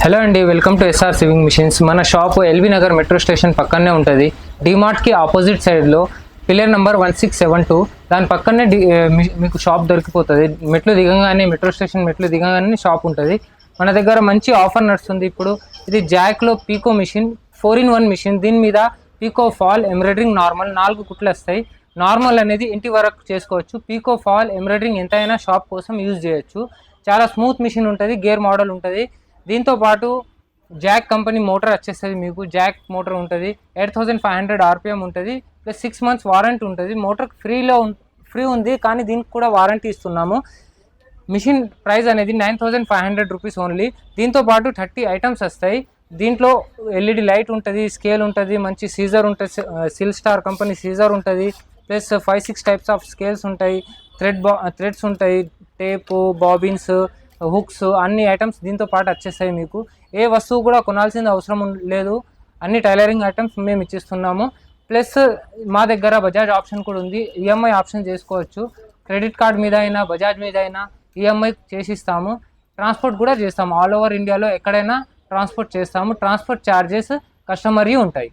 Hello అండి, welcome to SR sewing machines. మన shop LB Nagar metro station పక్కనే ఉంటుంది. డిమార్ట్కి ఆపోజిట్ సైడ్లో పిల్లర్ నెంబర్ 1672 దాని పక్కనే మీకు షాప్ దొరికిపోతుంది. మెట్రో స్టేషన్ మెట్లు దిగగానే షాప్ ఉంటుంది. మన దగ్గర మంచి ఆఫర్ నడుస్తుంది ఇప్పుడు. ఇది జాక్లో పీకో మిషన్, 4-in-1 మిషన్. దీని మీద పీకో ఫాల్, ఎంబ్రాయిడరింగ్ నార్మల్ 4 కుట్లు వస్తాయి. నార్మల్ అనేది ఇంటి వరకు చేసుకోవచ్చు. పీకో ఫాల్, ఎంబ్రాయిడరింగ్ ఎంతైనా షాప్ కోసం యూజ్ చేయొచ్చు. చాలా స్మూత్ మిషన్ ఉంటుంది, గేర్ మోడల్ ఉంటుంది. దీంతో పాటు జాక్ కంపెనీ మోటార్ వచ్చేస్తుంది. మీకు జాక్ మోటార్ ఉంటుంది, 8500 RPM ఉంటుంది, ప్లస్ 6 months వారంటీ ఉంటుంది. మోటార్ ఫ్రీ ఉంది, కానీ దీనికి కూడా వారంటీ ఇస్తున్నాము. మిషన్ ప్రైస్ అనేది 9500 రూపీస్ ఓన్లీ. దీంతో పాటు 30 ఐటమ్స్ వస్తాయి. దీంట్లో LED లైట్ ఉంటుంది, స్కేల్ ఉంటుంది, మంచి సీజర్ ఉంటుంది, సిల్ స్టార్ కంపెనీ సీజర్ ఉంటుంది, ప్లస్ 5-6 టైప్స్ ఆఫ్ స్కేల్స్ ఉంటాయి, థ్రెడ్స్ ఉంటాయి, టేపు, బాబిన్స్, హుక్స్, అన్ని ఐటమ్స్ దీంతో పాటు వచ్చేస్తాయి. మీకు ఏ వస్తువు కూడా కొనాల్సిన అవసరం లేదు. అన్ని టైలరింగ్ ఐటమ్స్ మేము ఇచ్చిస్తున్నాము. ప్లస్ మా దగ్గర బజాజ్ ఆప్షన్ కూడా ఉంది. ఈఎంఐ ఆప్షన్ చేసుకోవచ్చు. క్రెడిట్ కార్డ్ మీద అయినా, బజాజ్ మీద అయినా ఈఎంఐ చేసిస్తాము. ట్రాన్స్పోర్ట్ కూడా చేస్తాము. ఆల్ ఓవర్ ఇండియాలో ఎక్కడైనా ట్రాన్స్పోర్ట్ చేస్తాము. ట్రాన్స్పోర్ట్ ఛార్జెస్ కస్టమర్వి ఉంటాయి.